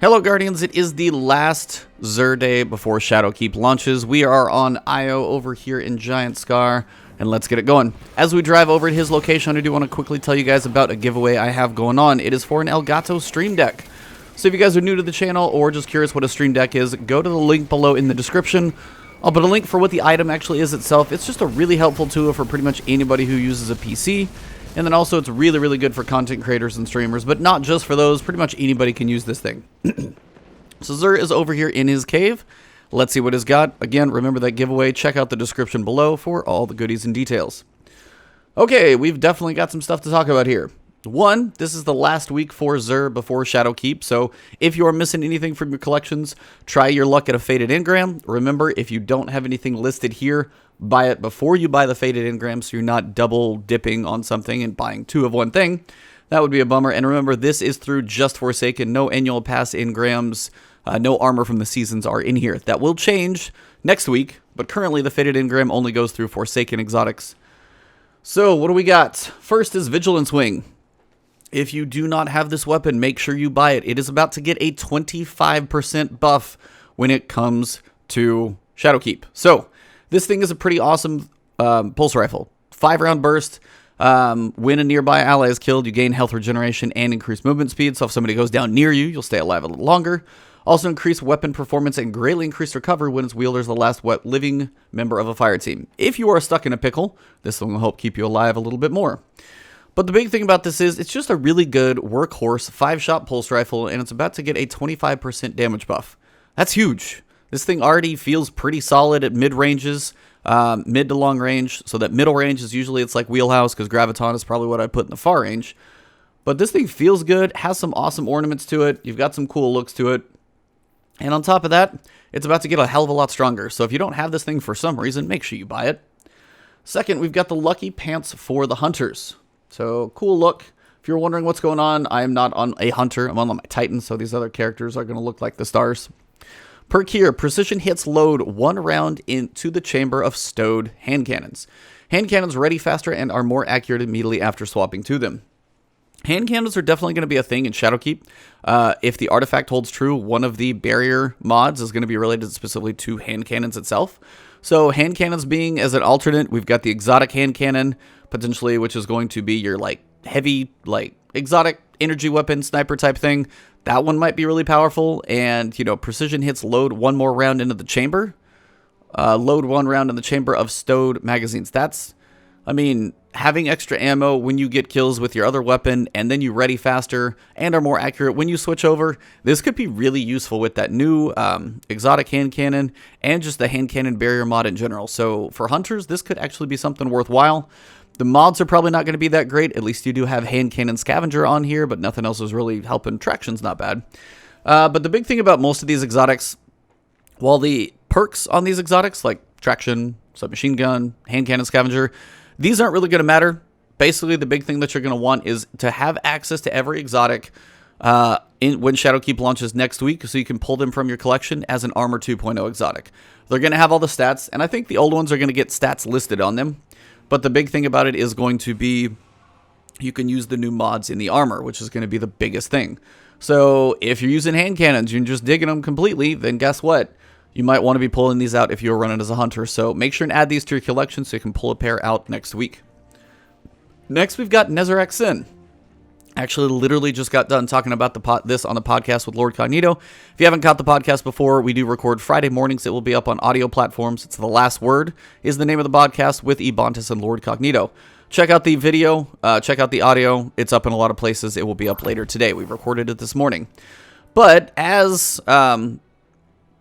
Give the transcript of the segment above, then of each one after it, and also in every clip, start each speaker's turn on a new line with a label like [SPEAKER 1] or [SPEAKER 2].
[SPEAKER 1] Hello Guardians, it is the last Xur day before Shadowkeep launches. We are on Io over here in Giant Scar, and let's get it going. As we drive over to his location, I do want to quickly tell you guys about a giveaway I have going on. It is for an ElGato Stream Deck. So if you guys are new to the channel or just curious what a Stream Deck is, go to the link below in the description. I'll put a link for what the item actually is itself. It's just a really helpful tool for pretty much anybody who uses a PC. And then also it's really good for content creators and streamers, but not just for those. Pretty much anybody can use this thing. So Xur is over here in his cave. Let's see what he's got. Again, remember that giveaway. Check out the description below for all the goodies and details. Okay, we've definitely got some stuff to talk about here. One, this is the last week for Xur before Shadowkeep, so if you are missing anything from your collections, try your luck at a Faded Engram. Remember, if you don't have anything listed here, buy it before you buy the Faded Engram so you're not double dipping on something and buying two of one thing. That would be a bummer. And remember, this is through just Forsaken. No annual pass engrams, no armor from the seasons are in here. That will change next week, but currently the Faded Engram only goes through Forsaken exotics. So what do we got? First is Vigilance Wing. If you do not have this weapon, make sure you buy it. It is about to get a 25% buff when it comes to Shadowkeep. So this thing is a pretty awesome pulse rifle. 5-round burst. When a nearby ally is killed, you gain health regeneration and increased movement speed. So if somebody goes down near you, you'll stay alive a little longer. Also increase weapon performance and greatly increase recovery when its wielder is the last living member of a fire team. If you are stuck in a pickle, this one will help keep you alive a little bit more. But the big thing about this is it's just a really good workhorse 5-shot pulse rifle, and it's about to get a 25% damage buff. That's huge. This thing already feels pretty solid at mid-ranges, mid to long range, so that middle range is usually it's like wheelhouse, because Graviton is probably what I put in the far range. But this thing feels good, has some awesome ornaments to it, you've got some cool looks to it, and on top of that, it's about to get a hell of a lot stronger. So if you don't have this thing for some reason, make sure you buy it. Second, we've got the Lucky Pants for the Hunters. So, cool look. If you're wondering what's going on, I am not on a hunter. I'm on my Titan, so these other characters are going to look like the stars. Perk here, precision hits load 1 round into the chamber of stowed hand cannons. Hand cannons ready faster and are more accurate immediately after swapping to them. Hand cannons are definitely going to be a thing in Shadowkeep. If the artifact holds true, one of the barrier mods is going to be related specifically to hand cannons itself. So hand cannons being as an alternate, we've got the exotic hand cannon, potentially, which is going to be your like heavy, like exotic energy weapon sniper type thing. That one might be really powerful. And, you know, precision hits load 1 more round into the chamber. Load 1 round in the chamber of stowed magazines. That's, I mean, having extra ammo when you get kills with your other weapon, and then you ready faster and are more accurate when you switch over. This could be really useful with that new exotic hand cannon and just the hand cannon barrier mod in general. So for hunters, this could actually be something worthwhile. The mods are probably not going to be that great. At least you do have hand cannon scavenger on here, but nothing else is really helping. Traction's not bad. But the big thing about most of these exotics, while the perks on these exotics, like traction, submachine gun, hand cannon scavenger, these aren't really going to matter. Basically, the big thing that you're going to want is to have access to every exotic when Shadowkeep launches next week, so you can pull them from your collection as an Armor 2.0 exotic. They're going to have all the stats, and I think the old ones are going to get stats listed on them. But the big thing about it is going to be you can use the new mods in the armor, which is going to be the biggest thing. So if you're using hand cannons, you're just digging them completely, then guess what? You might want to be pulling these out if you're running as a hunter. So make sure and add these to your collection so you can pull a pair out next week. Next, we've got Nezarec Sin. Actually, literally just got done talking about this on the podcast with Lord Cognito. If you haven't caught the podcast before, we do record Friday mornings. It will be up on audio platforms. It's The Last Word is the name of the podcast with Ebontis and Lord Cognito. Check out the video. Check out the audio. It's up in a lot of places. It will be up later today. We recorded it this morning. But as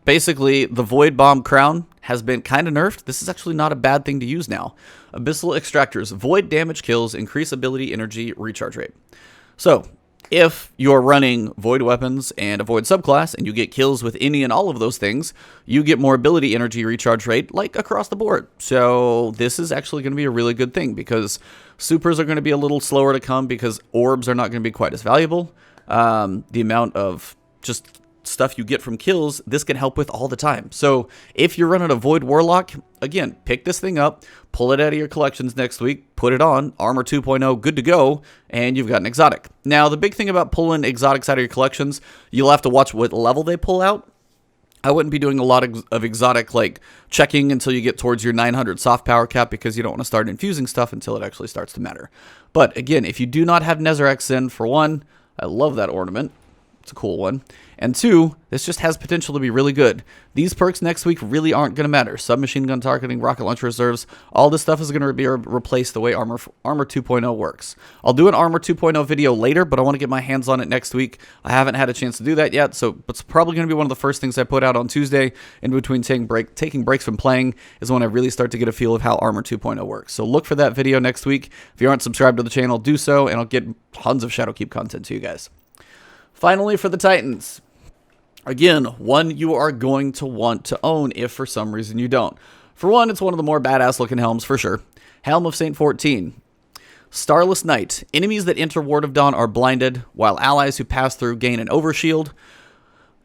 [SPEAKER 1] basically the Void Bomb Crown has been kind of nerfed, this is actually not a bad thing to use now. Abyssal Extractors. Void damage kills. Increase ability energy recharge rate. So, if you're running Void weapons and a Void subclass, and you get kills with any and all of those things, you get more ability energy recharge rate, like across the board. So, this is actually going to be a really good thing, because supers are going to be a little slower to come, because orbs are not going to be quite as valuable. The amount of just stuff you get from kills, this can help with all the time. So if you're running a Void Warlock, again, pick this thing up, pull it out of your collections next week, put it on, Armor 2.0, good to go, and you've got an exotic. Now, the big thing about pulling exotics out of your collections, you'll have to watch what level they pull out. I wouldn't be doing a lot of exotic, like, checking until you get towards your 900 soft power cap, because you don't want to start infusing stuff until it actually starts to matter. But, again, if you do not have Nezarec in, for one, I love that ornament. It's a cool one. And two, this just has potential to be really good. These perks next week really aren't going to matter. Submachine gun targeting, rocket launcher reserves, all this stuff is going to be replaced the way Armor 2.0 works. I'll do an Armor 2.0 video later, but I want to get my hands on it next week. I haven't had a chance to do that yet, so it's probably going to be one of the first things I put out on Tuesday in between taking breaks from playing is when I really start to get a feel of how Armor 2.0 works. So look for that video next week. If you aren't subscribed to the channel, do so, and I'll get tons of Shadowkeep content to you guys. Finally, for the Titans. Again, one you are going to want to own if for some reason you don't. For one, it's one of the more badass looking helms for sure. Helm of Saint 14. Starless Knight. Enemies that enter Ward of Dawn are blinded, while allies who pass through gain an overshield.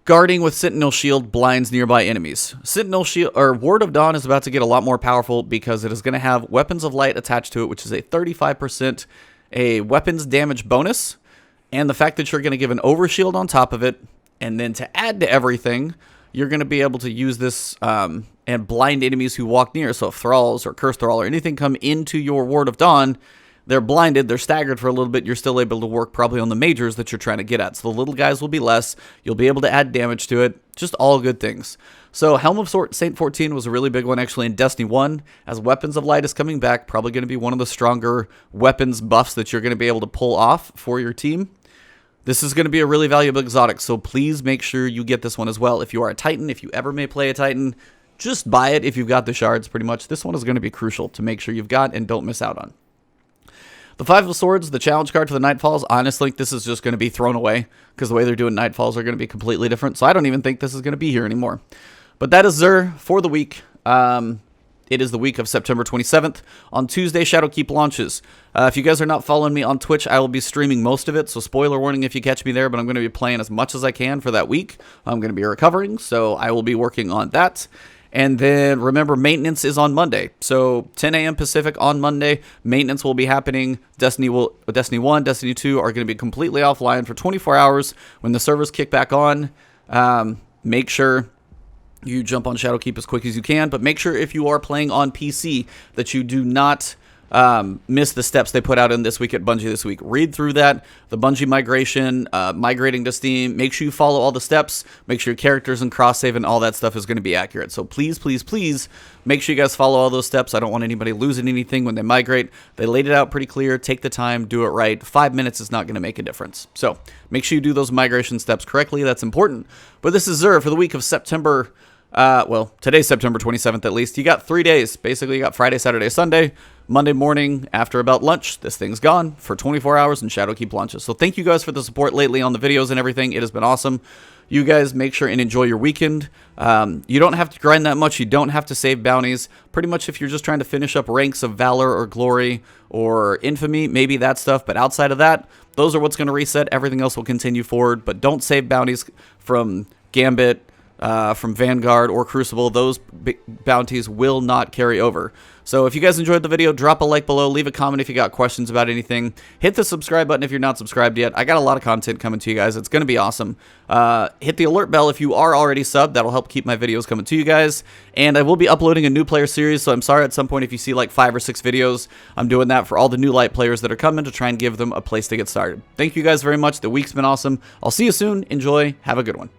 [SPEAKER 1] Guarding with Sentinel Shield blinds nearby enemies. Sentinel Shield, or Ward of Dawn, is about to get a lot more powerful because it is going to have Weapons of Light attached to it, which is a 35% a weapons damage bonus. And the fact that you're going to give an overshield on top of it, and then to add to everything, you're going to be able to use this and blind enemies who walk near. So if Thralls or Curse Thrall or anything come into your Ward of Dawn, they're blinded, they're staggered for a little bit, you're still able to work probably on the majors that you're trying to get at. So the little guys will be less, you'll be able to add damage to it, just all good things. So Helm of Saint 14 was a really big one actually in Destiny 1, as Weapons of Light is coming back, probably going to be one of the stronger weapons buffs that you're going to be able to pull off for your team. This is going to be a really valuable exotic, so please make sure you get this one as well. If you are a Titan, if you ever may play a Titan, just buy it if you've got the shards, pretty much. This one is going to be crucial to make sure you've got and don't miss out on. The Five of Swords, the challenge card for the Nightfalls, honestly, this is just going to be thrown away, because the way they're doing Nightfalls are going to be completely different, so I don't even think this is going to be here anymore. But that is Xur for the week. It is the week of September 27th. On Tuesday, Shadowkeep launches. If you guys are not following me on Twitch, I will be streaming most of it, so spoiler warning if you catch me there, but I'm going to be playing as much as I can for that week. I'm going to be recovering, so I will be working on that. And then, remember, maintenance is on Monday. So, 10 a.m. Pacific on Monday, maintenance will be happening. Destiny 1, Destiny 2 are going to be completely offline for 24 hours. When the servers kick back on, make sure you jump on Shadowkeep as quick as you can, but make sure if you are playing on PC that you do not miss the steps they put out in this week at Bungie this week. Read through that, the Bungie migration, migrating to Steam. Make sure you follow all the steps. Make sure your characters and cross-save and all that stuff is going to be accurate. So please, please, please make sure you guys follow all those steps. I don't want anybody losing anything when they migrate. They laid it out pretty clear. Take the time, do it right. 5 minutes is not going to make a difference. So make sure you do those migration steps correctly. That's important. But this is Xur for the week of September. Well, today's September 27th at least. You got 3 days. Basically, you got Friday, Saturday, Sunday. Monday morning, after about lunch, this thing's gone for 24 hours and Shadowkeep launches. So thank you guys for the support lately on the videos and everything. It has been awesome. You guys make sure and enjoy your weekend. You don't have to grind that much. You don't have to save bounties. Pretty much if you're just trying to finish up ranks of Valor or Glory or Infamy, maybe that stuff. But outside of that, those are what's going to reset. Everything else will continue forward. But don't save bounties from Gambit, from Vanguard or Crucible. Those bounties will not carry over. So if you guys enjoyed the video, drop a like below, leave a comment if you got questions about anything, hit the subscribe button if you're not subscribed yet. I got a lot of content coming to you guys. It's going to be awesome. Hit the alert bell if you are already subbed. That'll help keep my videos coming to you guys. And I will be uploading a new player series, so I'm sorry at some point if you see like 5 or 6 videos. I'm doing that for all the new light players that are coming to try and give them a place to get started. Thank you guys very much. The week's been awesome. I'll see you soon. Enjoy. Have a good one.